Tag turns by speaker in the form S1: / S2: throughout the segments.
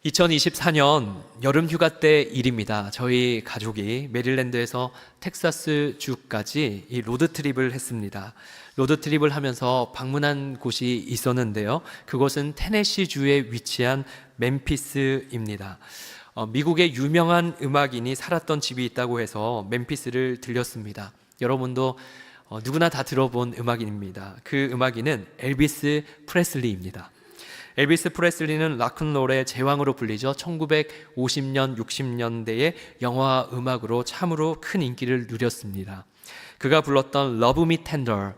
S1: 2024년 여름 휴가 때 일입니다. 저희 가족이 메릴랜드에서 텍사스 주까지 이 로드트립을 했습니다. 로드트립을 하면서 방문한 곳이 있었는데요. 그곳은 테네시 주에 위치한 멤피스입니다. 미국의 유명한 음악인이 살았던 집이 있다고 해서 멤피스를 들렸습니다. 여러분도 누구나 다 들어본 음악인입니다. 그 음악인은 엘비스 프레슬리입니다. 엘비스 프레슬리는 락앤롤의 제왕으로 불리죠. 1950년, 60년대의 영화 음악으로 참으로 큰 인기를 누렸습니다. 그가 불렀던 Love Me Tender,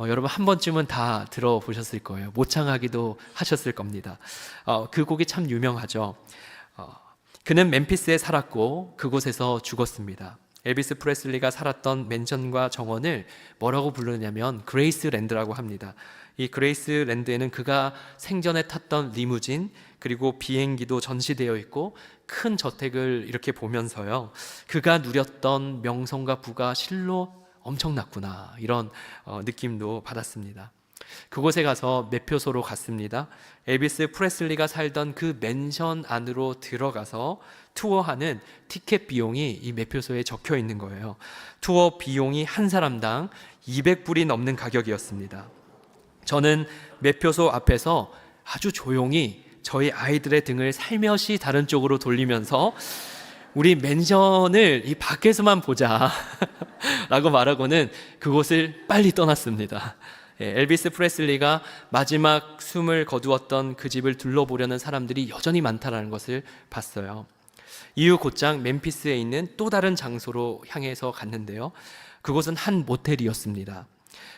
S1: 여러분 한 번쯤은 다 들어보셨을 거예요. 모창하기도 하셨을 겁니다. 그 곡이 참 유명하죠. 그는 멤피스에 살았고 그곳에서 죽었습니다. 엘비스 프레슬리가 살았던 맨션과 정원을 뭐라고 부르냐면 그레이스랜드라고 합니다. 이 그레이스랜드에는 그가 생전에 탔던 리무진 그리고 비행기도 전시되어 있고 큰 저택을 이렇게 보면서요, 그가 누렸던 명성과 부가 실로 엄청났구나, 이런 느낌도 받았습니다. 그곳에 가서 매표소로 갔습니다. 엘비스 프레슬리가 살던 그 맨션 안으로 들어가서 투어하는 티켓 비용이 이 매표소에 적혀 있는 거예요. 투어 비용이 한 사람당 200불이 넘는 가격이었습니다. 저는 매표소 앞에서 아주 조용히 저희 아이들의 등을 살며시 다른 쪽으로 돌리면서 우리 맨션을 이 밖에서만 보자 라고 말하고는 그곳을 빨리 떠났습니다. 엘비스 프레슬리가 마지막 숨을 거두었던 그 집을 둘러보려는 사람들이 여전히 많다는 것을 봤어요. 이후 곧장 멤피스에 있는 또 다른 장소로 향해서 갔는데요, 그곳은 한 모텔이었습니다.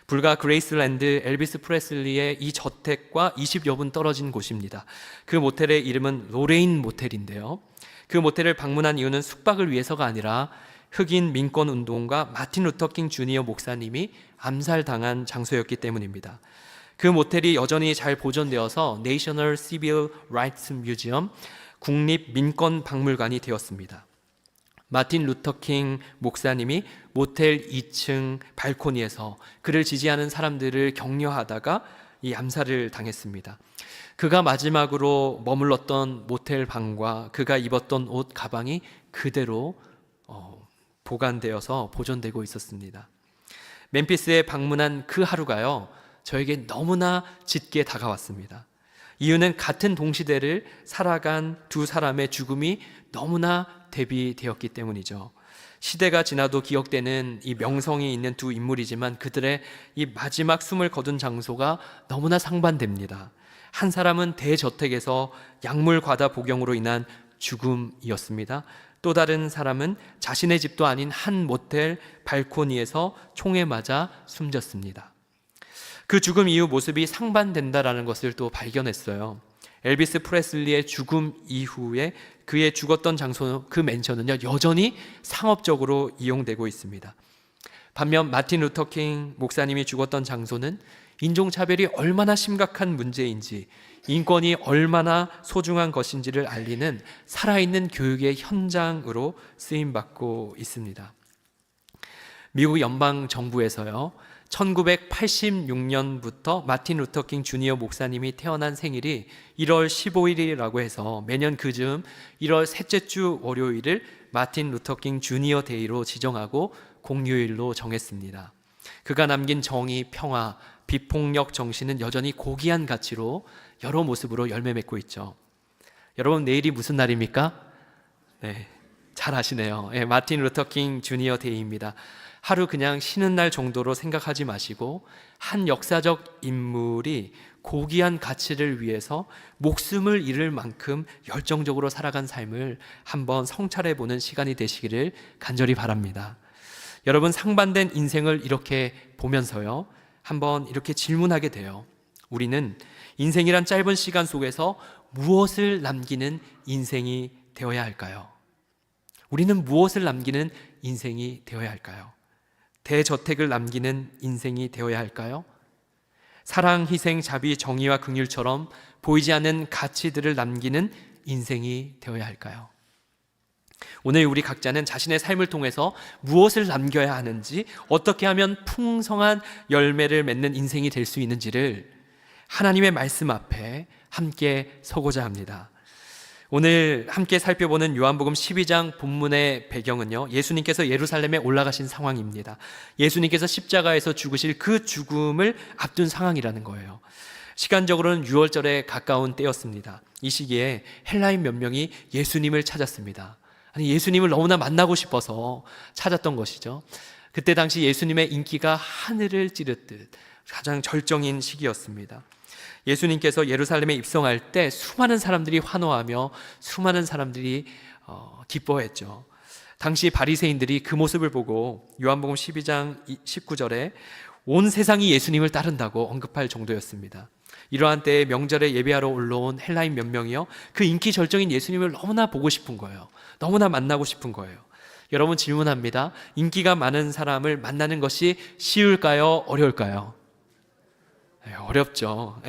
S1: 불과 그레이스랜드 엘비스 프레슬리의 이 저택과 20여 분 떨어진 곳입니다. 그 모텔의 이름은 로레인 모텔인데요, 그 모텔을 방문한 이유는 숙박을 위해서가 아니라 흑인 민권 운동가 마틴 루터킹 주니어 목사님이 암살당한 장소였기 때문입니다. 그 모텔이 여전히 잘 보존되어서 National Civil Rights Museum, 국립 민권 박물관이 되었습니다. 마틴 루터킹 목사님이 모텔 2층 발코니에서 그를 지지하는 사람들을 격려하다가 이 암살을 당했습니다. 그가 마지막으로 머물렀던 모텔 방과 그가 입었던 옷, 가방이 그대로 보관되어서 보존되고 있었습니다. 멤피스에 방문한 그 하루가요, 저에게 너무나 짙게 다가왔습니다. 이유는 같은 동시대를 살아간 두 사람의 죽음이 너무나 대비되었기 때문이죠. 시대가 지나도 기억되는 이 명성이 있는 두 인물이지만 그들의 이 마지막 숨을 거둔 장소가 너무나 상반됩니다. 한 사람은 대저택에서 약물 과다 복용으로 인한 죽음이었습니다. 또 다른 사람은 자신의 집도 아닌 한 모텔 발코니에서 총에 맞아 숨졌습니다. 그 죽음 이후 모습이 상반된다라는 것을 또 발견했어요. 엘비스 프레슬리의 죽음 이후에 그의 죽었던 장소, 그 맨션은요, 여전히 상업적으로 이용되고 있습니다. 반면 마틴 루터킹 목사님이 죽었던 장소는 인종차별이 얼마나 심각한 문제인지, 인권이 얼마나 소중한 것인지를 알리는 살아있는 교육의 현장으로 쓰임받고 있습니다. 미국 연방정부에서요, 1986년부터 마틴 루터킹 주니어 목사님이 태어난 생일이 1월 15일이라고 해서 매년 그즈음 1월 셋째 주 월요일을 마틴 루터킹 주니어 데이로 지정하고 공휴일로 정했습니다. 그가 남긴 정의, 평화, 비폭력 정신은 여전히 고귀한 가치로 여러 모습으로 열매 맺고 있죠. 여러분, 내일이 무슨 날입니까? 네, 잘 아시네요. 네, 마틴 루터킹 주니어 데이입니다. 하루 그냥 쉬는 날 정도로 생각하지 마시고 한 역사적 인물이 고귀한 가치를 위해서 목숨을 잃을 만큼 열정적으로 살아간 삶을 한번 성찰해 보는 시간이 되시기를 간절히 바랍니다. 여러분, 상반된 인생을 이렇게 보면서요, 한번 이렇게 질문하게 돼요. 우리는 인생이란 짧은 시간 속에서 무엇을 남기는 인생이 되어야 할까요? 우리는 무엇을 남기는 인생이 되어야 할까요? 대저택을 남기는 인생이 되어야 할까요? 사랑, 희생, 자비, 정의와 긍휼처럼 보이지 않는 가치들을 남기는 인생이 되어야 할까요? 오늘 우리 각자는 자신의 삶을 통해서 무엇을 남겨야 하는지, 어떻게 하면 풍성한 열매를 맺는 인생이 될 수 있는지를 하나님의 말씀 앞에 함께 서고자 합니다. 오늘 함께 살펴보는 요한복음 12장 본문의 배경은요, 예수님께서 예루살렘에 올라가신 상황입니다. 예수님께서 십자가에서 죽으실 그 죽음을 앞둔 상황이라는 거예요. 시간적으로는 6월절에 가까운 때였습니다. 이 시기에 헬라인 몇 명이 예수님을 찾았습니다. 아니, 예수님을 너무나 만나고 싶어서 찾았던 것이죠. 그때 당시 예수님의 인기가 하늘을 찌르듯 가장 절정인 시기였습니다. 예수님께서 예루살렘에 입성할 때 수많은 사람들이 환호하며 수많은 사람들이 기뻐했죠. 당시 바리새인들이 그 모습을 보고 요한복음 12장 19절에 온 세상이 예수님을 따른다고 언급할 정도였습니다. 이러한 때에 명절에 예배하러 올라온 헬라인 몇 명이요, 그 인기 절정인 예수님을 너무나 보고 싶은 거예요. 너무나 만나고 싶은 거예요. 여러분, 질문합니다. 인기가 많은 사람을 만나는 것이 쉬울까요? 어려울까요? 어렵죠.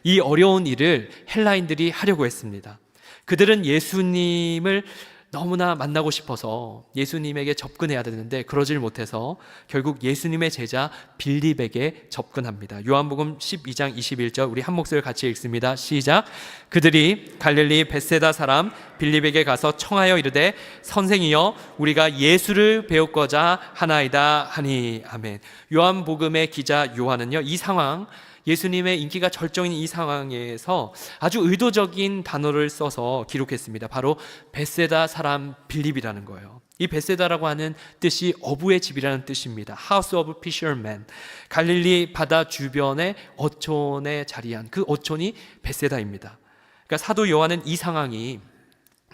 S1: 이 어려운 일을 헬라인들이 하려고 했습니다. 그들은 예수님을 너무나 만나고 싶어서 예수님에게 접근해야 되는데 그러질 못해서 결국 예수님의 제자 빌립에게 접근합니다. 요한복음 12장 21절 우리 한 목소리 같이 읽습니다. 시작. 그들이 갈릴리 벳세다 사람 빌립에게 가서 청하여 이르되 선생이여 우리가 예수를 배우고자 하나이다 하니. 아멘. 요한복음의 기자 요한은요, 이 상황, 예수님의 인기가 절정인 이 상황에서 아주 의도적인 단어를 써서 기록했습니다. 바로 벳세다 사람 빌립이라는 거예요. 이 벳세다라고 하는 뜻이 어부의 집이라는 뜻입니다. House of Fishermen. 갈릴리 바다 주변의 어촌에 자리한 그 어촌이 벳세다입니다. 그러니까 사도 요한은 이 상황이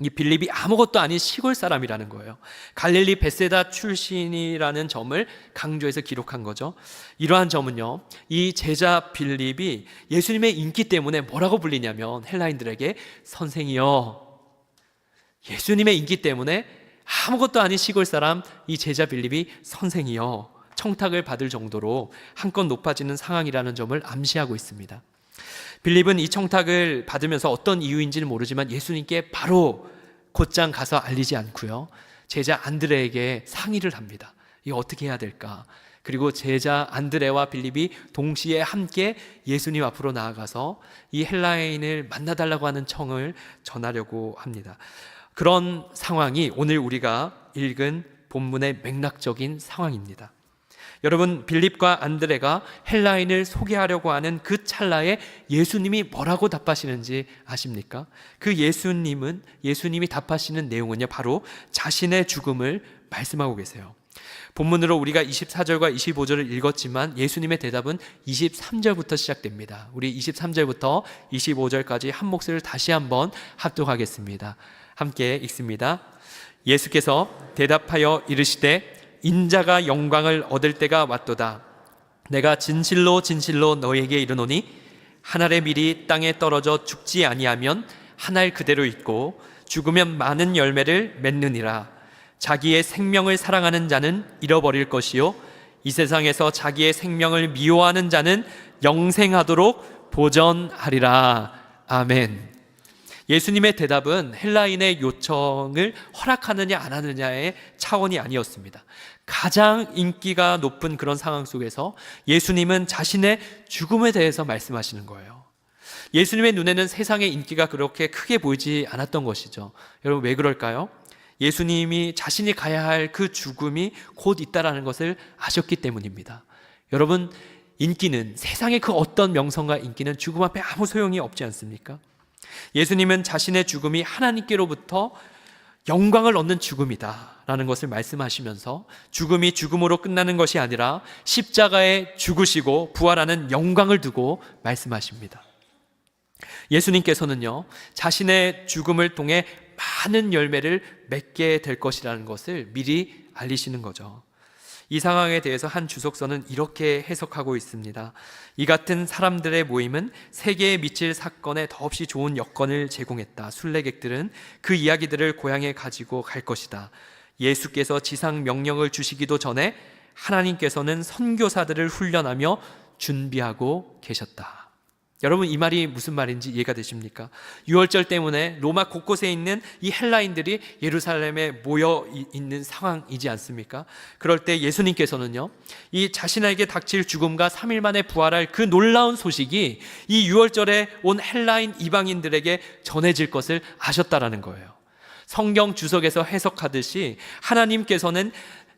S1: 이 빌립이 아무것도 아닌 시골 사람이라는 거예요. 갈릴리 벳세다 출신이라는 점을 강조해서 기록한 거죠. 이러한 점은요, 이 제자 빌립이 예수님의 인기 때문에 뭐라고 불리냐면 헬라인들에게 선생이여, 예수님의 인기 때문에 아무것도 아닌 시골 사람 이 제자 빌립이 선생이여 청탁을 받을 정도로 한껏 높아지는 상황이라는 점을 암시하고 있습니다. 빌립은 이 청탁을 받으면서 어떤 이유인지는 모르지만 예수님께 바로 곧장 가서 알리지 않고요, 제자 안드레에게 상의를 합니다. 이거 어떻게 해야 될까? 그리고 제자 안드레와 빌립이 동시에 함께 예수님 앞으로 나아가서 이 헬라인을 만나달라고 하는 청을 전하려고 합니다. 그런 상황이 오늘 우리가 읽은 본문의 맥락적인 상황입니다. 여러분, 빌립과 안드레가 헬라인을 소개하려고 하는 그 찰나에 예수님이 뭐라고 답하시는지 아십니까? 그 예수님이 답하시는 내용은요, 바로 자신의 죽음을 말씀하고 계세요. 본문으로 우리가 24절과 25절을 읽었지만 예수님의 대답은 23절부터 시작됩니다. 우리 23절부터 25절까지 한 목소리를 다시 한번 합독하겠습니다. 함께 읽습니다. 예수께서 대답하여 이르시되 인자가 영광을 얻을 때가 왔도다. 내가 진실로 진실로 너에게 이르노니 한 알의 밀이 땅에 떨어져 죽지 아니하면 한 알 그대로 있고 죽으면 많은 열매를 맺느니라. 자기의 생명을 사랑하는 자는 잃어버릴 것이요 이 세상에서 자기의 생명을 미워하는 자는 영생하도록 보전하리라. 아멘. 예수님의 대답은 헬라인의 요청을 허락하느냐 안 하느냐의 차원이 아니었습니다. 가장 인기가 높은 그런 상황 속에서 예수님은 자신의 죽음에 대해서 말씀하시는 거예요. 예수님의 눈에는 세상의 인기가 그렇게 크게 보이지 않았던 것이죠. 여러분, 왜 그럴까요? 예수님이 자신이 가야 할 그 죽음이 곧 있다라는 것을 아셨기 때문입니다. 여러분, 인기는, 세상의 그 어떤 명성과 인기는 죽음 앞에 아무 소용이 없지 않습니까? 예수님은 자신의 죽음이 하나님께로부터 영광을 얻는 죽음이다 라는 것을 말씀하시면서 죽음이 죽음으로 끝나는 것이 아니라 십자가에 죽으시고 부활하는 영광을 두고 말씀하십니다. 예수님께서는요, 자신의 죽음을 통해 많은 열매를 맺게 될 것이라는 것을 미리 알리시는 거죠. 이 상황에 대해서 한 주석서는 이렇게 해석하고 있습니다. 이 같은 사람들의 모임은 세계에 미칠 사건에 더없이 좋은 여건을 제공했다. 순례객들은 그 이야기들을 고향에 가지고 갈 것이다. 예수께서 지상 명령을 주시기도 전에 하나님께서는 선교사들을 훈련하며 준비하고 계셨다. 여러분, 이 말이 무슨 말인지 이해가 되십니까? 유월절 때문에 로마 곳곳에 있는 이 헬라인들이 예루살렘에 모여 있는 상황이지 않습니까? 그럴 때 예수님께서는요, 이 자신에게 닥칠 죽음과 3일 만에 부활할 그 놀라운 소식이 이 유월절에 온 헬라인 이방인들에게 전해질 것을 아셨다라는 거예요. 성경 주석에서 해석하듯이 하나님께서는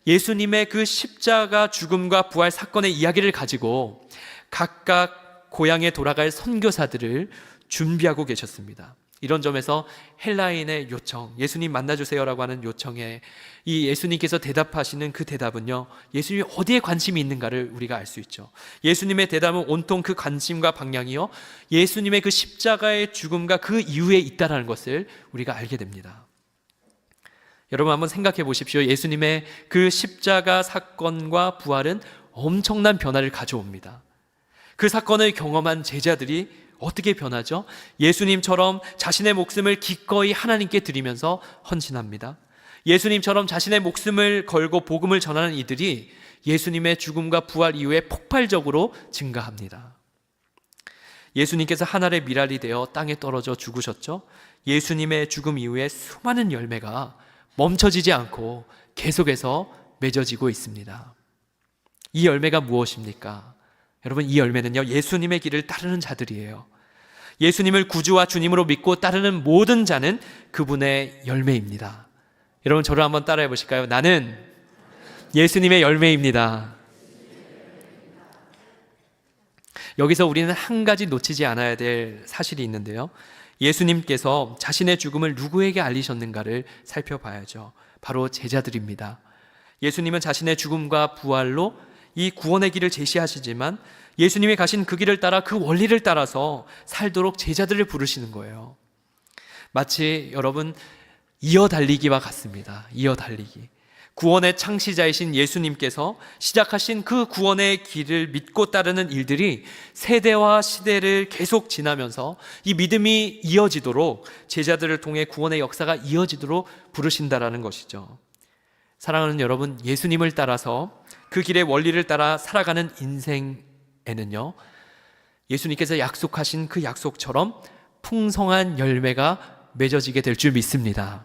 S1: 예수님의 그 십자가 죽음과 부활 사건의 이야기를 가지고 각각 고향에 돌아갈 선교사들을 준비하고 계셨습니다. 이런 점에서 헬라인의 요청, 예수님 만나주세요라고 하는 요청에 이 예수님께서 대답하시는 그 대답은요, 예수님이 어디에 관심이 있는가를 우리가 알 수 있죠. 예수님의 대답은 온통 그 관심과 방향이요, 예수님의 그 십자가의 죽음과 그 이후에 있다는 것을 우리가 알게 됩니다. 여러분, 한번 생각해 보십시오. 예수님의 그 십자가 사건과 부활은 엄청난 변화를 가져옵니다. 그 사건을 경험한 제자들이 어떻게 변하죠? 예수님처럼 자신의 목숨을 기꺼이 하나님께 드리면서 헌신합니다. 예수님처럼 자신의 목숨을 걸고 복음을 전하는 이들이 예수님의 죽음과 부활 이후에 폭발적으로 증가합니다. 예수님께서 하늘의 미랄이 되어 땅에 떨어져 죽으셨죠? 예수님의 죽음 이후에 수많은 열매가 멈춰지지 않고 계속해서 맺어지고 있습니다. 이 열매가 무엇입니까? 여러분, 이 열매는요, 예수님의 길을 따르는 자들이에요. 예수님을 구주와 주님으로 믿고 따르는 모든 자는 그분의 열매입니다. 여러분, 저를 한번 따라해 보실까요? 나는 예수님의 열매입니다. 여기서 우리는 한 가지 놓치지 않아야 될 사실이 있는데요, 예수님께서 자신의 죽음을 누구에게 알리셨는가를 살펴봐야죠. 바로 제자들입니다. 예수님은 자신의 죽음과 부활로 이 구원의 길을 제시하시지만 예수님이 가신 그 길을 따라 그 원리를 따라서 살도록 제자들을 부르시는 거예요. 마치 여러분, 이어달리기와 같습니다. 이어달리기. 구원의 창시자이신 예수님께서 시작하신 그 구원의 길을 믿고 따르는 일들이 세대와 시대를 계속 지나면서 이 믿음이 이어지도록, 제자들을 통해 구원의 역사가 이어지도록 부르신다라는 것이죠. 사랑하는 여러분, 예수님을 따라서 그 길의 원리를 따라 살아가는 인생에는요, 예수님께서 약속하신 그 약속처럼 풍성한 열매가 맺어지게 될 줄 믿습니다.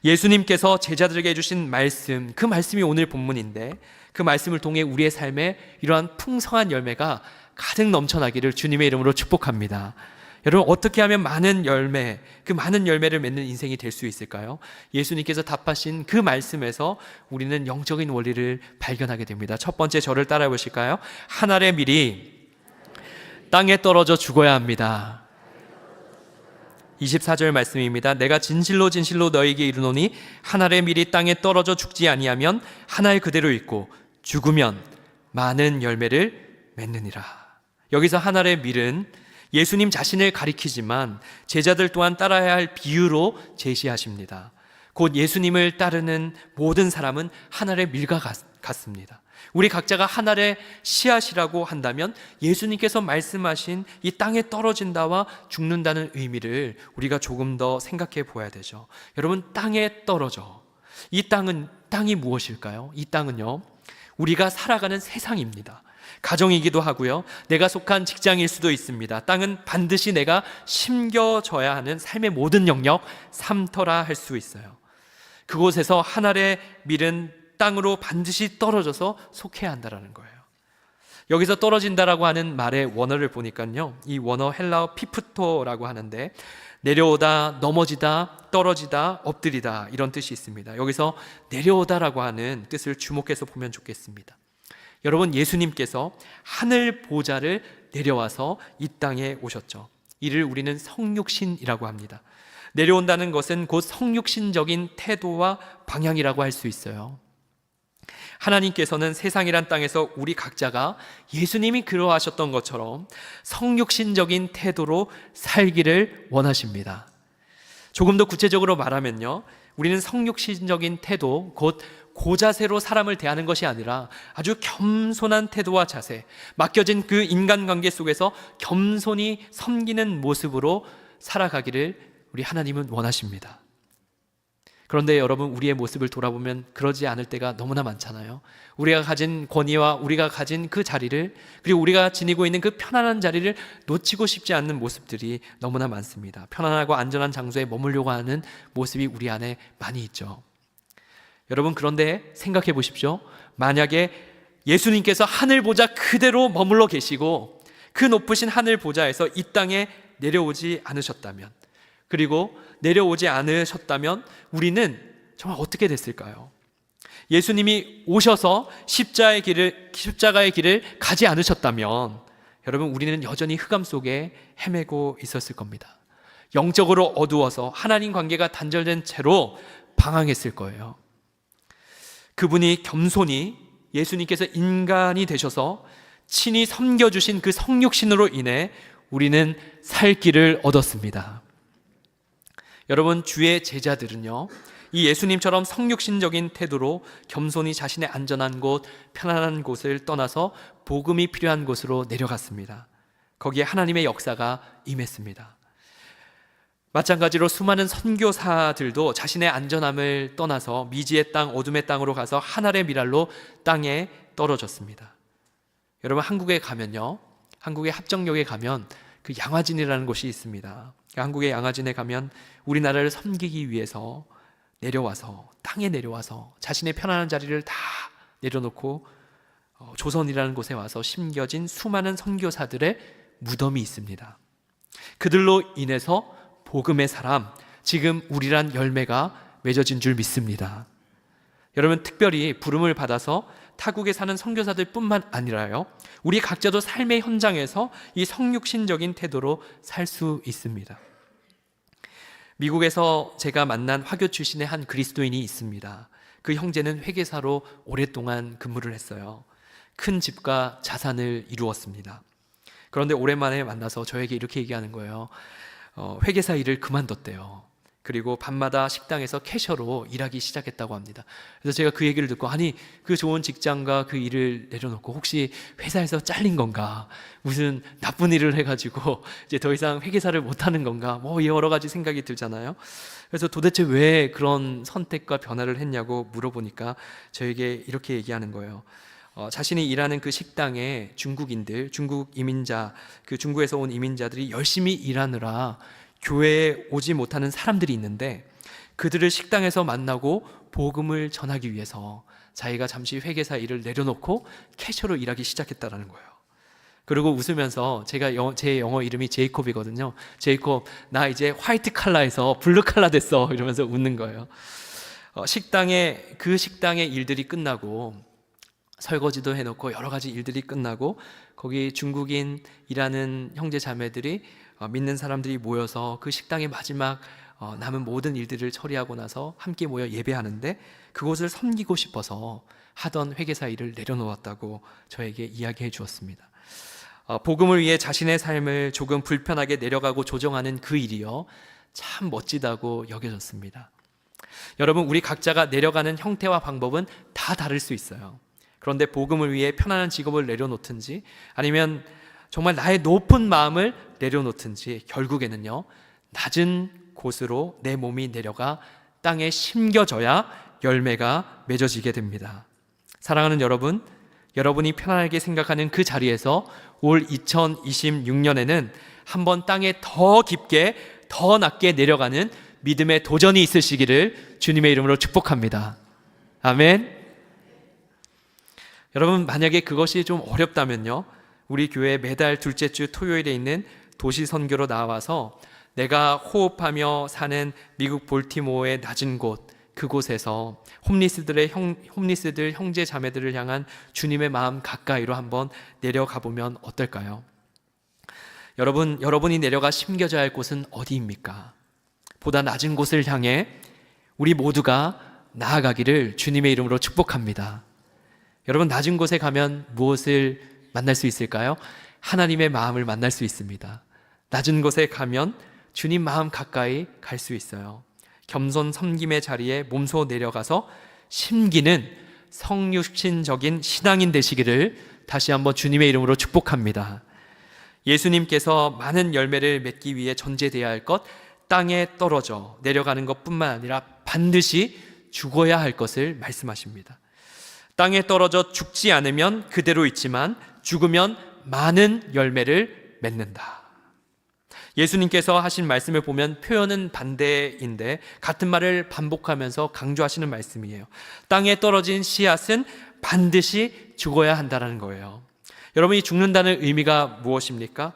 S1: 예수님께서 제자들에게 해주신 말씀, 그 말씀이 오늘 본문인데, 그 말씀을 통해 우리의 삶에 이러한 풍성한 열매가 가득 넘쳐나기를 주님의 이름으로 축복합니다. 여러분, 어떻게 하면 많은 열매, 그 많은 열매를 맺는 인생이 될 수 있을까요? 예수님께서 답하신 그 말씀에서 우리는 영적인 원리를 발견하게 됩니다. 첫 번째, 저를 따라해 보실까요? 한 알의 밀이 땅에 떨어져 죽어야 합니다. 24절 말씀입니다. 내가 진실로 진실로 너에게 이르노니 한 알의 밀이 땅에 떨어져 죽지 아니하면 한 알 그대로 있고 죽으면 많은 열매를 맺느니라. 여기서 한 알의 밀은 예수님 자신을 가리키지만 제자들 또한 따라야 할 비유로 제시하십니다. 곧 예수님을 따르는 모든 사람은 한 알의 밀과 같습니다. 우리 각자가 한 알의 씨앗이라고 한다면 예수님께서 말씀하신 이 땅에 떨어진다와 죽는다는 의미를 우리가 조금 더 생각해 보아야 되죠. 여러분, 땅에 떨어져. 이 땅이 무엇일까요? 이 땅은요, 우리가 살아가는 세상입니다. 가정이기도 하고요, 내가 속한 직장일 수도 있습니다. 땅은 반드시 내가 심겨져야 하는 삶의 모든 영역, 삶터라 할 수 있어요. 그곳에서 한 알의 밀은 땅으로 반드시 떨어져서 속해야 한다는 거예요. 여기서 떨어진다라고 하는 말의 원어를 보니까요, 이 원어 헬라어 피프토라고 하는데 내려오다, 넘어지다, 떨어지다, 엎드리다, 이런 뜻이 있습니다. 여기서 내려오다라고 하는 뜻을 주목해서 보면 좋겠습니다. 여러분, 예수님께서 하늘 보좌를 내려와서 이 땅에 오셨죠. 이를 우리는 성육신이라고 합니다. 내려온다는 것은 곧 성육신적인 태도와 방향이라고 할 수 있어요. 하나님께서는 세상이란 땅에서 우리 각자가 예수님이 그러하셨던 것처럼 성육신적인 태도로 살기를 원하십니다. 조금 더 구체적으로 말하면요, 우리는 성육신적인 태도, 곧 고자세로 사람을 대하는 것이 아니라 아주 겸손한 태도와 자세, 맡겨진 그 인간관계 속에서 겸손히 섬기는 모습으로 살아가기를 우리 하나님은 원하십니다. 그런데 여러분, 우리의 모습을 돌아보면 그러지 않을 때가 너무나 많잖아요. 우리가 가진 권위와 우리가 가진 그 자리를, 그리고 우리가 지니고 있는 그 편안한 자리를 놓치고 싶지 않는 모습들이 너무나 많습니다. 편안하고 안전한 장소에 머물려고 하는 모습이 우리 안에 많이 있죠. 여러분, 그런데 생각해 보십시오. 만약에 예수님께서 하늘 보좌 그대로 머물러 계시고 그 높으신 하늘 보좌에서 이 땅에 내려오지 않으셨다면, 그리고 내려오지 않으셨다면 우리는 정말 어떻게 됐을까요? 예수님이 오셔서 십자가의 길을 가지 않으셨다면 여러분, 우리는 여전히 흑암 속에 헤매고 있었을 겁니다. 영적으로 어두워서 하나님 관계가 단절된 채로 방황했을 거예요. 그분이 겸손히, 예수님께서 인간이 되셔서 친히 섬겨주신 그 성육신으로 인해 우리는 살 길을 얻었습니다. 여러분, 주의 제자들은요, 이 예수님처럼 성육신적인 태도로 겸손히 자신의 안전한 곳, 편안한 곳을 떠나서 복음이 필요한 곳으로 내려갔습니다. 거기에 하나님의 역사가 임했습니다. 마찬가지로 수많은 선교사들도 자신의 안전함을 떠나서 미지의 땅, 어둠의 땅으로 가서 하늘의 미랄로 땅에 떨어졌습니다. 여러분, 한국에 가면요, 한국의 합정역에 가면 그 양화진이라는 곳이 있습니다. 한국의 양화진에 가면 우리나라를 섬기기 위해서 내려와서, 땅에 내려와서 자신의 편안한 자리를 다 내려놓고 조선이라는 곳에 와서 심겨진 수많은 선교사들의 무덤이 있습니다. 그들로 인해서 복음의 사람, 지금 우리란 열매가 맺어진 줄 믿습니다. 여러분, 특별히 부름을 받아서 타국에 사는 선교사들 뿐만 아니라요, 우리 각자도 삶의 현장에서 이 성육신적인 태도로 살 수 있습니다. 미국에서 제가 만난 화교 출신의 한 그리스도인이 있습니다. 그 형제는 회계사로 오랫동안 근무를 했어요. 큰 집과 자산을 이루었습니다. 그런데 오랜만에 만나서 저에게 이렇게 얘기하는 거예요. 회계사 일을 그만뒀대요. 그리고 밤마다 식당에서 캐셔로 일하기 시작했다고 합니다. 그래서 제가 그 얘기를 듣고, 아니, 그 좋은 직장과 그 일을 내려놓고 혹시 회사에서 잘린 건가? 무슨 나쁜 일을 해가지고 이제 더 이상 회계사를 못하는 건가? 뭐 여러 가지 생각이 들잖아요. 그래서 도대체 왜 그런 선택과 변화를 했냐고 물어보니까 저에게 이렇게 얘기하는 거예요. 자신이 일하는 그 식당에 중국인들, 중국 이민자, 그 중국에서 온 이민자들이 열심히 일하느라 교회에 오지 못하는 사람들이 있는데, 그들을 식당에서 만나고 복음을 전하기 위해서 자기가 잠시 회계사 일을 내려놓고 캐셔로 일하기 시작했다라는 거예요. 그리고 웃으면서, 제 영어 이름이 제이콥이거든요. 제이콥, 나 이제 화이트 칼라에서 블루 칼라 됐어, 이러면서 웃는 거예요. 그 식당의 일들이 끝나고, 설거지도 해놓고 여러 가지 일들이 끝나고, 거기 중국인 일하는 형제 자매들이, 믿는 사람들이 모여서 그 식당의 마지막 남은 모든 일들을 처리하고 나서 함께 모여 예배하는데, 그곳을 섬기고 싶어서 하던 회계사 일을 내려놓았다고 저에게 이야기해 주었습니다. 복음을 위해 자신의 삶을 조금 불편하게 내려가고 조정하는 그 일이요, 참 멋지다고 여겨졌습니다. 여러분, 우리 각자가 내려가는 형태와 방법은 다 다를 수 있어요. 그런데 복음을 위해 편안한 직업을 내려놓든지, 아니면 정말 나의 높은 마음을 내려놓든지, 결국에는요, 낮은 곳으로 내 몸이 내려가 땅에 심겨져야 열매가 맺어지게 됩니다. 사랑하는 여러분, 여러분이 편안하게 생각하는 그 자리에서 올 2026년에는 한번 땅에 더 깊게, 더 낮게 내려가는 믿음의 도전이 있으시기를 주님의 이름으로 축복합니다. 아멘. 여러분, 만약에 그것이 좀 어렵다면요, 우리 교회 매달 둘째 주 토요일에 있는 도시 선교로 나와서 내가 호흡하며 사는 미국 볼티모어의 낮은 곳, 그곳에서 홈리스들 형제 자매들을 향한 주님의 마음 가까이로 한번 내려가 보면 어떨까요? 여러분이 내려가 심겨져야 할 곳은 어디입니까? 보다 낮은 곳을 향해 우리 모두가 나아가기를 주님의 이름으로 축복합니다. 여러분, 낮은 곳에 가면 무엇을 만날 수 있을까요? 하나님의 마음을 만날 수 있습니다. 낮은 곳에 가면 주님 마음 가까이 갈 수 있어요. 겸손 섬김의 자리에 몸소 내려가서 심기는 성육신적인 신앙인 되시기를 다시 한번 주님의 이름으로 축복합니다. 예수님께서 많은 열매를 맺기 위해 전제되어야 할 것 땅에 떨어져 내려가는 것뿐만 아니라 반드시 죽어야 할 것을 말씀하십니다. 땅에 떨어져 죽지 않으면 그대로 있지만 죽으면 많은 열매를 맺는다. 예수님께서 하신 말씀을 보면 표현은 반대인데 같은 말을 반복하면서 강조하시는 말씀이에요. 땅에 떨어진 씨앗은 반드시 죽어야 한다는 거예요. 여러분, 이 죽는다는 의미가 무엇입니까?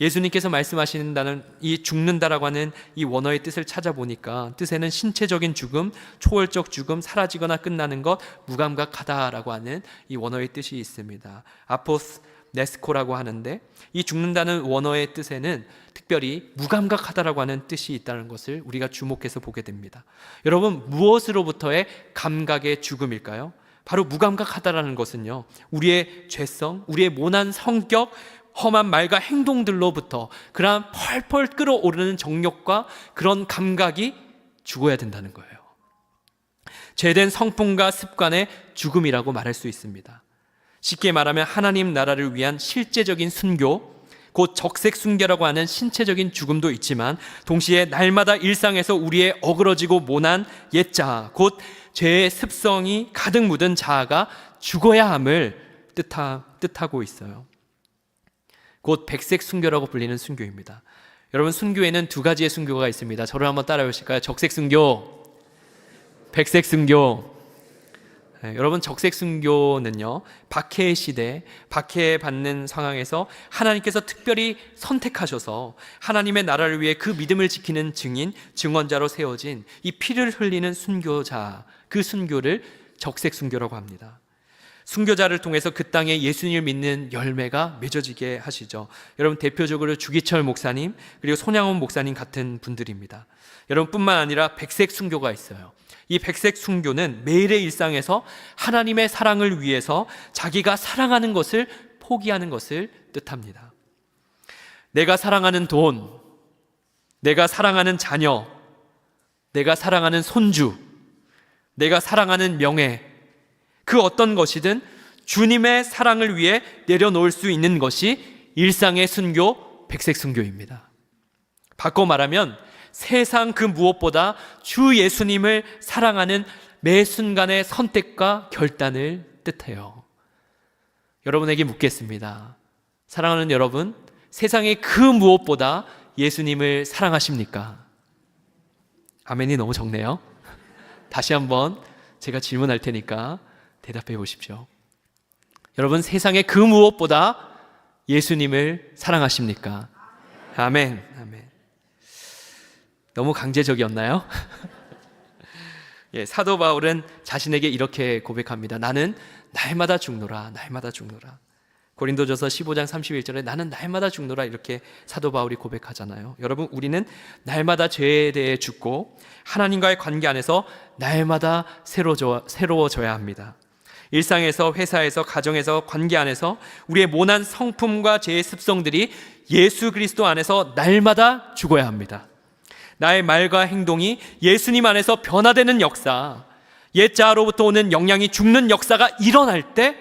S1: 예수님께서 말씀하신다는 이 죽는다라고 하는 이 원어의 뜻을 찾아보니까 뜻에는 신체적인 죽음, 초월적 죽음, 사라지거나 끝나는 것, 무감각하다라고 하는 이 원어의 뜻이 있습니다. 아포스 네스코라고 하는데 이 죽는다는 원어의 뜻에는 특별히 무감각하다라고 하는 뜻이 있다는 것을 우리가 주목해서 보게 됩니다. 여러분, 무엇으로부터의 감각의 죽음일까요? 바로 무감각하다라는 것은요, 우리의 죄성, 우리의 모난 성격, 험한 말과 행동들로부터 그러한 펄펄 끓어오르는 정욕과 그런 감각이 죽어야 된다는 거예요. 죄된 성품과 습관의 죽음이라고 말할 수 있습니다. 쉽게 말하면 하나님 나라를 위한 실제적인 순교, 곧 적색 순교라고 하는 신체적인 죽음도 있지만 동시에 날마다 일상에서 우리의 어그러지고 모난 옛자아, 곧 죄의 습성이 가득 묻은 자아가 죽어야 함을 뜻하고 있어요. 곧 백색 순교라고 불리는 순교입니다. 여러분, 순교에는 두 가지의 순교가 있습니다. 저를 한번 따라해 보실까요? 적색 순교, 백색 순교. 여러분, 적색 순교는요, 박해 시대, 박해받는 상황에서 하나님께서 특별히 선택하셔서 하나님의 나라를 위해 그 믿음을 지키는 증인, 증언자로 세워진 이 피를 흘리는 순교자, 그 순교를 적색 순교라고 합니다. 순교자를 통해서 그 땅에 예수님을 믿는 열매가 맺어지게 하시죠. 여러분, 대표적으로 주기철 목사님 그리고 손양원 목사님 같은 분들입니다. 여러분, 뿐만 아니라 백색 순교가 있어요. 이 백색 순교는 매일의 일상에서 하나님의 사랑을 위해서 자기가 사랑하는 것을 포기하는 것을 뜻합니다. 내가 사랑하는 돈, 내가 사랑하는 자녀, 내가 사랑하는 손주, 내가 사랑하는 명예, 그 어떤 것이든 주님의 사랑을 위해 내려놓을 수 있는 것이 일상의 순교, 백색 순교입니다. 바꿔 말하면 세상 그 무엇보다 주 예수님을 사랑하는 매 순간의 선택과 결단을 뜻해요. 여러분에게 묻겠습니다. 사랑하는 여러분, 세상의 그 무엇보다 예수님을 사랑하십니까? 아멘이 너무 적네요. 다시 한번 제가 질문할 테니까 대답해 보십시오. 여러분, 세상의 그 무엇보다 예수님을 사랑하십니까? 아멘. 아멘. 너무 강제적이었나요? 예, 사도 바울은 자신에게 이렇게 고백합니다. 나는 날마다 죽노라, 날마다 죽노라. 고린도전서 15장 31절에 나는 날마다 죽노라, 이렇게 사도 바울이 고백하잖아요. 여러분, 우리는 날마다 죄에 대해 죽고 하나님과의 관계 안에서 날마다 새로워져야 합니다. 일상에서, 회사에서, 가정에서, 관계 안에서 우리의 모난 성품과 죄의 습성들이 예수 그리스도 안에서 날마다 죽어야 합니다. 나의 말과 행동이 예수님 안에서 변화되는 역사, 옛자아로부터 오는 영향이 죽는 역사가 일어날 때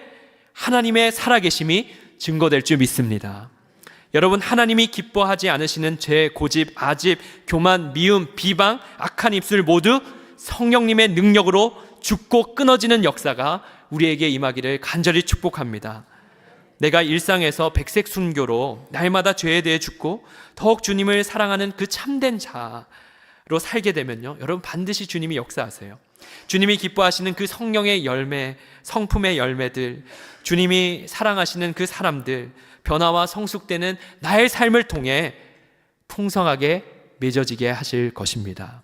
S1: 하나님의 살아계심이 증거될 줄 믿습니다. 여러분, 하나님이 기뻐하지 않으시는 죄, 고집, 아집, 교만, 미움, 비방, 악한 입술 모두 성령님의 능력으로 죽고 끊어지는 역사가 우리에게 임하기를 간절히 축복합니다. 내가 일상에서 백색 순교로 날마다 죄에 대해 죽고 더욱 주님을 사랑하는 그 참된 자로 살게 되면요, 여러분, 반드시 주님이 역사하세요. 주님이 기뻐하시는 그 성령의 열매, 성품의 열매들, 주님이 사랑하시는 그 사람들, 변화와 성숙되는 나의 삶을 통해 풍성하게 맺어지게 하실 것입니다.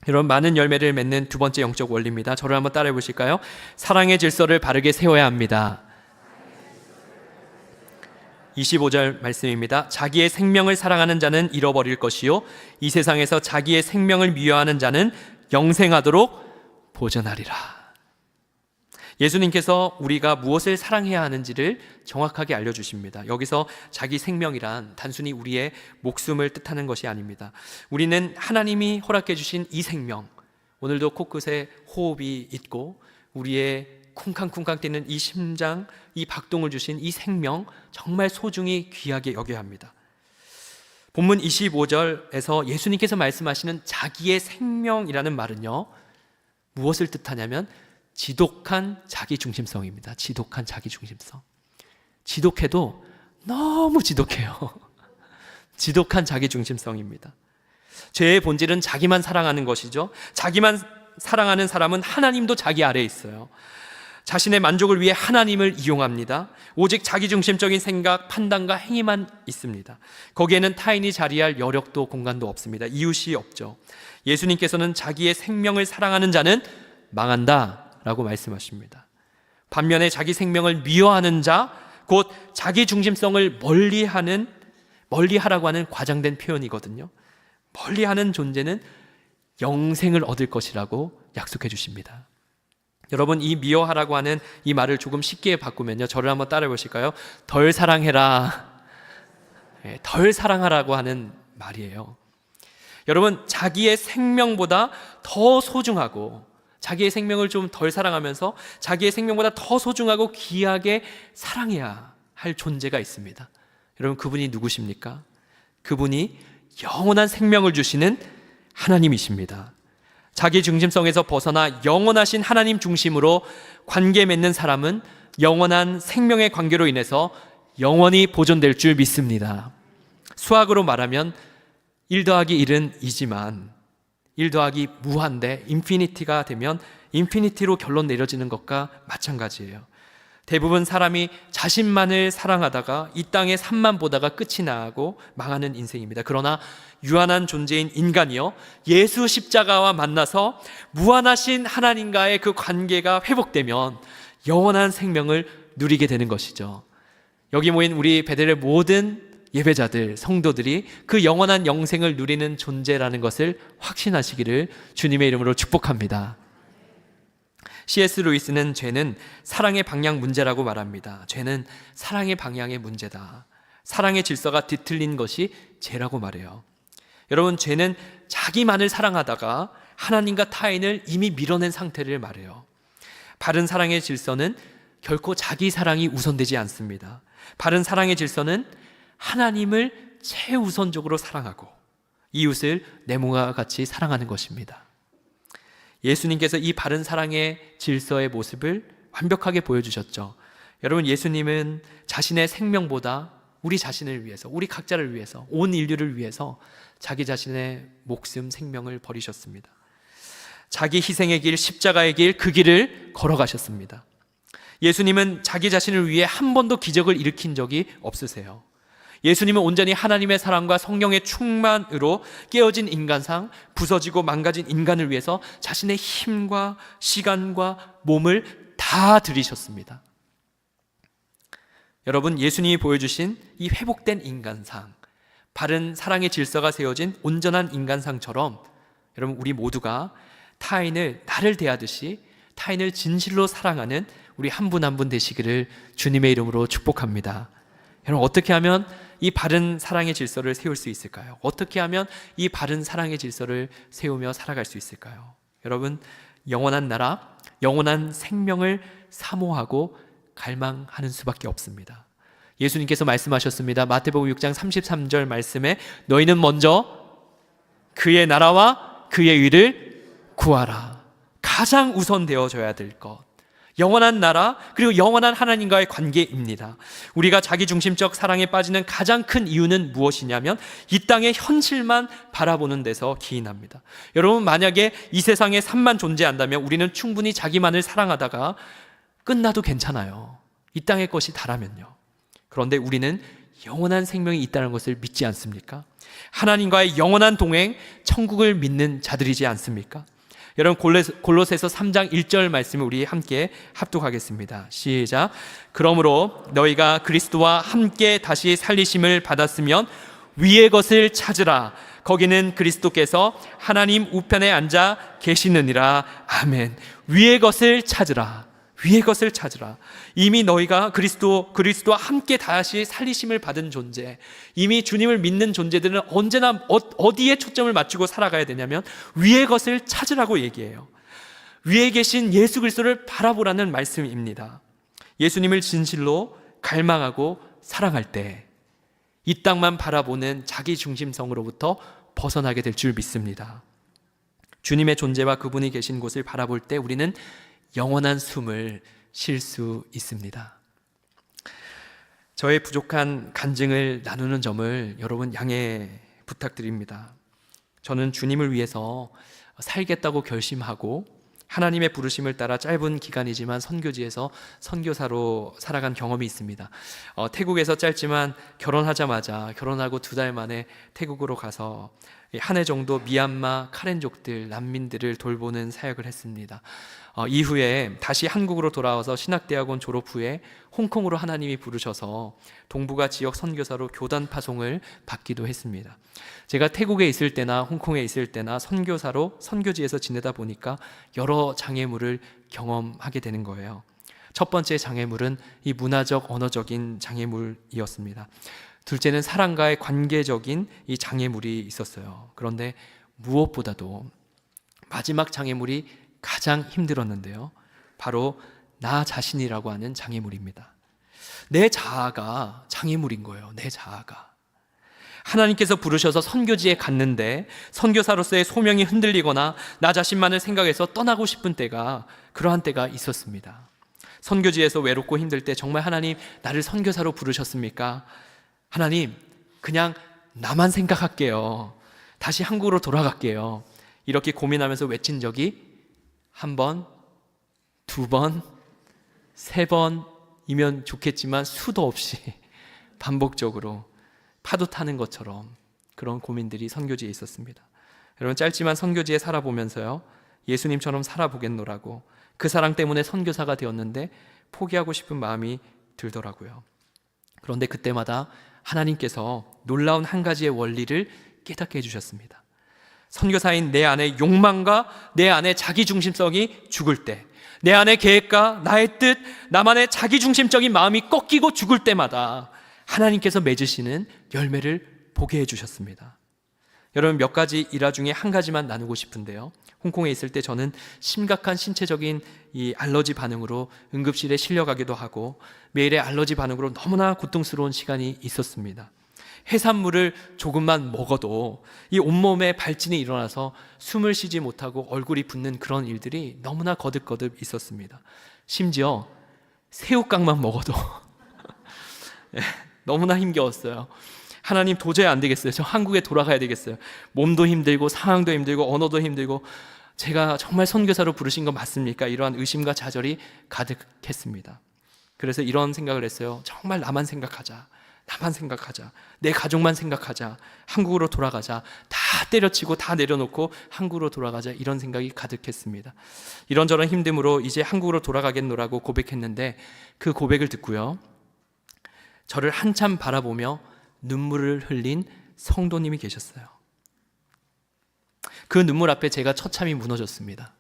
S1: 여러분, 많은 열매를 맺는 두 번째 영적 원리입니다. 저를 한번 따라해 보실까요? 사랑의 질서를 바르게 세워야 합니다. 25절 말씀입니다. 자기의 생명을 사랑하는 자는 잃어버릴 것이요, 이 세상에서 자기의 생명을 미워하는 자는 영생하도록 보존하리라. 예수님께서 우리가 무엇을 사랑해야 하는지를 정확하게 알려주십니다. 여기서 자기 생명이란 단순히 우리의 목숨을 뜻하는 것이 아닙니다. 우리는 하나님이 허락해 주신 이 생명, 오늘도 코끝에 호흡이 있고 우리의 쿵쾅쿵쾅 뛰는 이 심장, 이 박동을 주신 이 생명, 정말 소중히 귀하게 여겨야 합니다. 본문 25절에서 예수님께서 말씀하시는 자기의 생명이라는 말은요, 무엇을 뜻하냐면 지독한 자기중심성입니다. 지독한 자기중심성. 지독해도 너무 지독해요. 지독한 자기중심성입니다. 죄의 본질은 자기만 사랑하는 것이죠. 자기만 사랑하는 사람은 하나님도 자기 아래에 있어요. 자신의 만족을 위해 하나님을 이용합니다. 오직 자기중심적인 생각, 판단과 행위만 있습니다. 거기에는 타인이 자리할 여력도 공간도 없습니다. 이웃이 없죠. 예수님께서는 자기의 생명을 사랑하는 자는 망한다 라고 말씀하십니다. 반면에 자기 생명을 미워하는 자, 곧 자기중심성을 멀리하라고 하는 과장된 표현이거든요. 멀리하는 존재는 영생을 얻을 것이라고 약속해 주십니다. 여러분, 이 미워하라고 하는 이 말을 조금 쉽게 바꾸면요, 저를 한번 따라해 보실까요? 덜 사랑해라. 덜 사랑하라고 하는 말이에요. 여러분, 자기의 생명보다 더 소중하고, 자기의 생명을 좀 덜 사랑하면서 자기의 생명보다 더 소중하고 귀하게 사랑해야 할 존재가 있습니다. 여러분, 그분이 누구십니까? 그분이 영원한 생명을 주시는 하나님이십니다. 자기 중심성에서 벗어나 영원하신 하나님 중심으로 관계 맺는 사람은 영원한 생명의 관계로 인해서 영원히 보존될 줄 믿습니다. 수학으로 말하면 1 더하기 1은 2지만 1 더하기 무한대 인피니티가 되면 인피니티로 결론 내려지는 것과 마찬가지예요. 대부분 사람이 자신만을 사랑하다가 이 땅의 삶만 보다가 끝이 나고 망하는 인생입니다. 그러나 유한한 존재인 인간이요, 예수 십자가와 만나서 무한하신 하나님과의 그 관계가 회복되면 영원한 생명을 누리게 되는 것이죠. 여기 모인 우리 베델의 모든 예배자들, 성도들이 그 영원한 영생을 누리는 존재라는 것을 확신하시기를 주님의 이름으로 축복합니다. C.S. 루이스는 죄는 사랑의 방향 문제라고 말합니다. 죄는 사랑의 방향의 문제다. 사랑의 질서가 뒤틀린 것이 죄라고 말해요. 여러분, 죄는 자기만을 사랑하다가 하나님과 타인을 이미 밀어낸 상태를 말해요. 바른 사랑의 질서는 결코 자기 사랑이 우선되지 않습니다. 바른 사랑의 질서는 하나님을 최우선적으로 사랑하고 이웃을 내 몸과 같이 사랑하는 것입니다. 예수님께서 이 바른 사랑의 질서의 모습을 완벽하게 보여주셨죠. 여러분, 예수님은 자신의 생명보다 우리 자신을 위해서, 우리 각자를 위해서, 온 인류를 위해서 자기 자신의 목숨, 생명을 버리셨습니다. 자기 희생의 길, 십자가의 길, 그 길을 걸어가셨습니다. 예수님은 자기 자신을 위해 한 번도 기적을 일으킨 적이 없으세요. 예수님은 온전히 하나님의 사랑과 성령의 충만으로 깨어진 인간상, 부서지고 망가진 인간을 위해서 자신의 힘과 시간과 몸을 다 들이셨습니다. 여러분, 예수님이 보여주신 이 회복된 인간상, 바른 사랑의 질서가 세워진 온전한 인간상처럼 여러분, 우리 모두가 타인을 나를 대하듯이 타인을 진실로 사랑하는 우리 한 분 한 분 되시기를 주님의 이름으로 축복합니다. 여러분, 어떻게 하면 이 바른 사랑의 질서를 세울 수 있을까요? 어떻게 하면 이 바른 사랑의 질서를 세우며 살아갈 수 있을까요? 여러분, 영원한 나라, 영원한 생명을 사모하고 갈망하는 수밖에 없습니다. 예수님께서 말씀하셨습니다. 마태복음 6장 33절 말씀에 너희는 먼저 그의 나라와 그의 의를 구하라. 가장 우선되어져야 될 것, 영원한 나라, 그리고 영원한 하나님과의 관계입니다. 우리가 자기중심적 사랑에 빠지는 가장 큰 이유는 무엇이냐면 이 땅의 현실만 바라보는 데서 기인합니다. 여러분, 만약에 이 세상에 삶만 존재한다면 우리는 충분히 자기만을 사랑하다가 끝나도 괜찮아요. 이 땅의 것이 다라면요. 그런데 우리는 영원한 생명이 있다는 것을 믿지 않습니까? 하나님과의 영원한 동행, 천국을 믿는 자들이지 않습니까? 여러분, 골로새서 3장 1절 말씀을 우리 함께 합독하겠습니다. 시작. 그러므로 너희가 그리스도와 함께 다시 살리심을 받았으면 위의 것을 찾으라. 거기는 그리스도께서 하나님 우편에 앉아 계시느니라. 아멘. 위의 것을 찾으라. 위의 것을 찾으라. 이미 너희가 그리스도와 함께 다시 살리심을 받은 존재, 이미 주님을 믿는 존재들은 언제나 어디에 초점을 맞추고 살아가야 되냐면 위의 것을 찾으라고 얘기해요. 위에 계신 예수 그리스도를 바라보라는 말씀입니다. 예수님을 진실로 갈망하고 사랑할 때 이 땅만 바라보는 자기 중심성으로부터 벗어나게 될 줄 믿습니다. 주님의 존재와 그분이 계신 곳을 바라볼 때 우리는 영원한 숨을 쉴 수 있습니다. 저의 부족한 간증을 나누는 점을 여러분 양해 부탁드립니다. 저는 주님을 위해서 살겠다고 결심하고 하나님의 부르심을 따라 짧은 기간이지만 선교지에서 선교사로 살아간 경험이 있습니다. 태국에서 짧지만 결혼하자마자 결혼하고 2달 만에 태국으로 가서 한 해 정도 미얀마 카렌족들 난민들을 돌보는 사역을 했습니다. 이후에 다시 한국으로 돌아와서 신학대학원 졸업 후에 홍콩으로 하나님이 부르셔서 동북아 지역 선교사로 교단 파송을 받기도 했습니다. 제가 태국에 있을 때나 홍콩에 있을 때나 선교사로 선교지에서 지내다 보니까 여러 장애물을 경험하게 되는 거예요. 첫 번째 장애물은 이 문화적 언어적인 장애물이었습니다. 둘째는 사람과의 관계적인 이 장애물이 있었어요. 그런데 무엇보다도 마지막 장애물이 가장 힘들었는데요, 바로 나 자신이라고 하는 장애물입니다. 내 자아가 장애물인 거예요. 내 자아가. 하나님께서 부르셔서 선교지에 갔는데 선교사로서의 소명이 흔들리거나 나 자신만을 생각해서 떠나고 싶은 때가, 그러한 때가 있었습니다. 선교지에서 외롭고 힘들 때 정말 하나님 나를 선교사로 부르셨습니까? 하나님 그냥 나만 생각할게요. 다시 한국으로 돌아갈게요. 이렇게 고민하면서 외친 적이 1번, 2번, 3번이면 좋겠지만 수도 없이 반복적으로 파도 타는 것처럼 그런 고민들이 선교지에 있었습니다. 여러분, 짧지만 선교지에 살아보면서요, 예수님처럼 살아보겠노라고 그 사랑 때문에 선교사가 되었는데 포기하고 싶은 마음이 들더라고요. 그런데 그때마다 하나님께서 놀라운 한 가지의 원리를 깨닫게 해주셨습니다. 선교사인 내 안에 욕망과 내 안에 자기중심성이 죽을 때, 내 안에 계획과 나의 뜻, 나만의 자기중심적인 마음이 꺾이고 죽을 때마다 하나님께서 맺으시는 열매를 보게 해주셨습니다. 여러분, 몇 가지 일화 중에 한 가지만 나누고 싶은데요, 홍콩에 있을 때 저는 심각한 신체적인 이 알러지 반응으로 응급실에 실려가기도 하고 매일의 알러지 반응으로 너무나 고통스러운 시간이 있었습니다. 해산물을 조금만 먹어도 이 온몸에 발진이 일어나서 숨을 쉬지 못하고 얼굴이 붓는 그런 일들이 너무나 거듭거듭 있었습니다. 심지어 새우깡만 먹어도 너무나 힘겨웠어요. 하나님 도저히 안 되겠어요. 저 한국에 돌아가야 되겠어요. 몸도 힘들고 상황도 힘들고 언어도 힘들고 제가 정말 선교사로 부르신 거 맞습니까? 이러한 의심과 좌절이 가득했습니다. 그래서 이런 생각을 했어요. 정말 나만 생각하자. 나만 생각하자. 내 가족만 생각하자. 한국으로 돌아가자. 다 때려치고 다 내려놓고 한국으로 돌아가자. 이런 생각이 가득했습니다. 이런저런 힘듦으로 이제 한국으로 돌아가겠노라고 고백했는데 그 고백을 듣고요, 저를 한참 바라보며 눈물을 흘린 성도님이 계셨어요. 그 눈물 앞에 제가 처참히 무너졌습니다.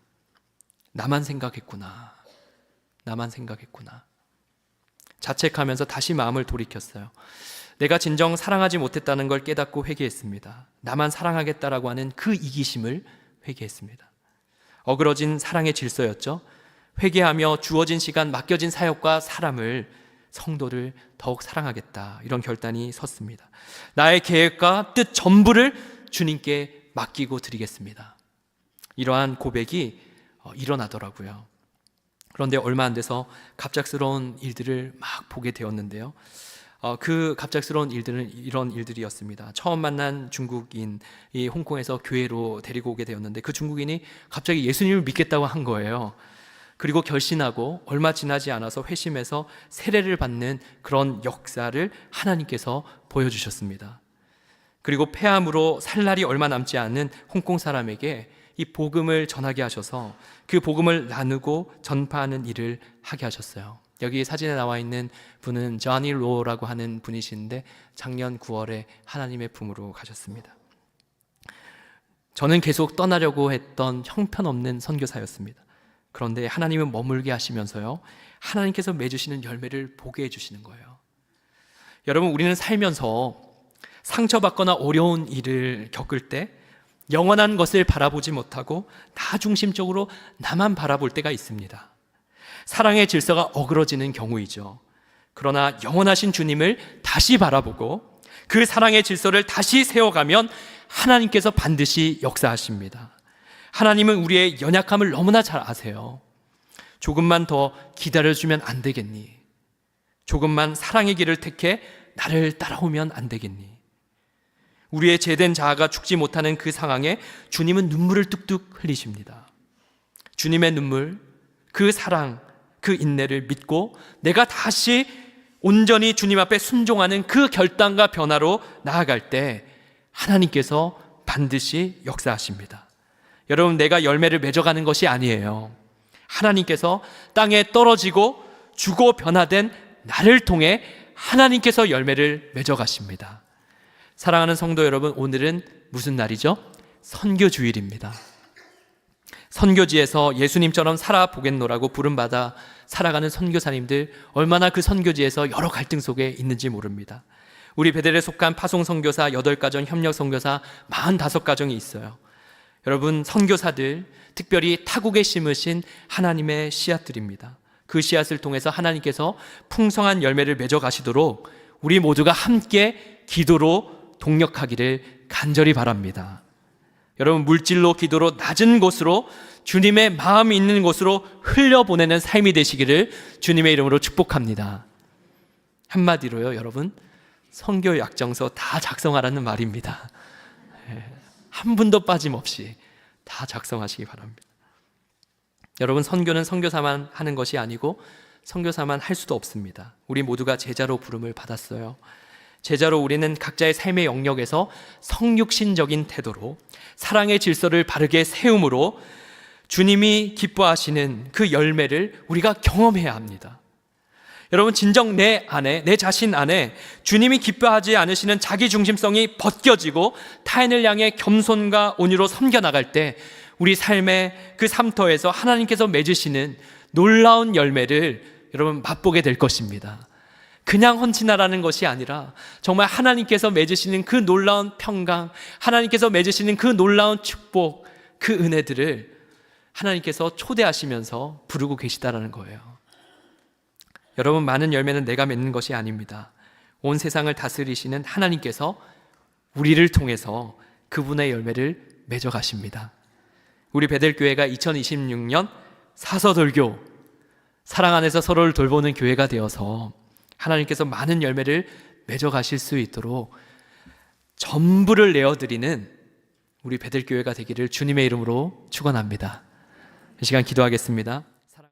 S1: 나만 생각했구나. 나만 생각했구나. 자책하면서 다시 마음을 돌이켰어요. 내가 진정 사랑하지 못했다는 걸 깨닫고 회개했습니다. 나만 사랑하겠다라고 하는 그 이기심을 회개했습니다. 어그러진 사랑의 질서였죠. 회개하며 주어진 시간, 맡겨진 사역과 사람을, 성도를 더욱 사랑하겠다, 이런 결단이 섰습니다. 나의 계획과 뜻 전부를 주님께 맡기고 드리겠습니다. 이러한 고백이 일어나더라고요. 그런데 얼마 안 돼서 갑작스러운 일들을 막 보게 되었는데요, 그 갑작스러운 일들은 이런 일들이었습니다. 처음 만난 중국인이 홍콩에서 교회로 데리고 오게 되었는데 그 중국인이 갑자기 예수님을 믿겠다고 한 거예요. 그리고 결신하고 얼마 지나지 않아서 회심해서 세례를 받는 그런 역사를 하나님께서 보여주셨습니다. 그리고 폐암으로 살 날이 얼마 남지 않은 홍콩 사람에게 이 복음을 전하게 하셔서 그 복음을 나누고 전파하는 일을 하게 하셨어요. 여기 사진에 나와 있는 분은 조니 로라고 하는 분이신데 작년 9월에 하나님의 품으로 가셨습니다. 저는 계속 떠나려고 했던 형편없는 선교사였습니다. 그런데 하나님은 머물게 하시면서요, 하나님께서 맺으시는 열매를 보게 해주시는 거예요. 여러분, 우리는 살면서 상처받거나 어려운 일을 겪을 때 영원한 것을 바라보지 못하고 나 중심적으로 나만 바라볼 때가 있습니다. 사랑의 질서가 어그러지는 경우이죠. 그러나 영원하신 주님을 다시 바라보고 그 사랑의 질서를 다시 세워가면 하나님께서 반드시 역사하십니다. 하나님은 우리의 연약함을 너무나 잘 아세요. 조금만 더 기다려주면 안 되겠니? 조금만 사랑의 길을 택해 나를 따라오면 안 되겠니? 우리의 죄된 자아가 죽지 못하는 그 상황에 주님은 눈물을 뚝뚝 흘리십니다. 주님의 눈물, 그 사랑, 그 인내를 믿고 내가 다시 온전히 주님 앞에 순종하는 그 결단과 변화로 나아갈 때 하나님께서 반드시 역사하십니다. 여러분, 내가 열매를 맺어가는 것이 아니에요. 하나님께서 땅에 떨어지고 죽어 변화된 나를 통해 하나님께서 열매를 맺어가십니다. 사랑하는 성도 여러분, 오늘은 무슨 날이죠? 선교주일입니다. 선교지에서 예수님처럼 살아보겠노라고 부름받아 살아가는 선교사님들, 얼마나 그 선교지에서 여러 갈등 속에 있는지 모릅니다. 우리 베델에 속한 파송선교사 8가정, 협력선교사 45가정이 있어요. 여러분, 선교사들 특별히 타국에 심으신 하나님의 씨앗들입니다. 그 씨앗을 통해서 하나님께서 풍성한 열매를 맺어 가시도록 우리 모두가 함께 기도로 동력하기를 간절히 바랍니다. 여러분, 물질로 기도로 낮은 곳으로 주님의 마음이 있는 곳으로 흘려보내는 삶이 되시기를 주님의 이름으로 축복합니다. 한마디로요, 여러분, 선교 약정서 다 작성하라는 말입니다. 한 분도 빠짐없이 다 작성하시기 바랍니다. 여러분, 선교는 선교사만 하는 것이 아니고 선교사만 할 수도 없습니다. 우리 모두가 제자로 부름을 받았어요. 제자로 우리는 각자의 삶의 영역에서 성육신적인 태도로 사랑의 질서를 바르게 세움으로 주님이 기뻐하시는 그 열매를 우리가 경험해야 합니다. 여러분, 진정 내 안에, 내 자신 안에 주님이 기뻐하지 않으시는 자기 중심성이 벗겨지고 타인을 향해 겸손과 온유로 섬겨나갈 때 우리 삶의 그 삶터에서 하나님께서 맺으시는 놀라운 열매를 여러분 맛보게 될 것입니다. 그냥 헌신하라는 것이 아니라 정말 하나님께서 맺으시는 그 놀라운 평강, 하나님께서 맺으시는 그 놀라운 축복, 그 은혜들을 하나님께서 초대하시면서 부르고 계시다라는 거예요. 여러분, 많은 열매는 내가 맺는 것이 아닙니다. 온 세상을 다스리시는 하나님께서 우리를 통해서 그분의 열매를 맺어 가십니다. 우리 베델교회가 2026년 사서돌교, 사랑 안에서 서로를 돌보는 교회가 되어서 하나님께서 많은 열매를 맺어 가실 수 있도록 전부를 내어드리는 우리 베델교회가 되기를 주님의 이름으로 축원합니다. 이 시간 기도하겠습니다.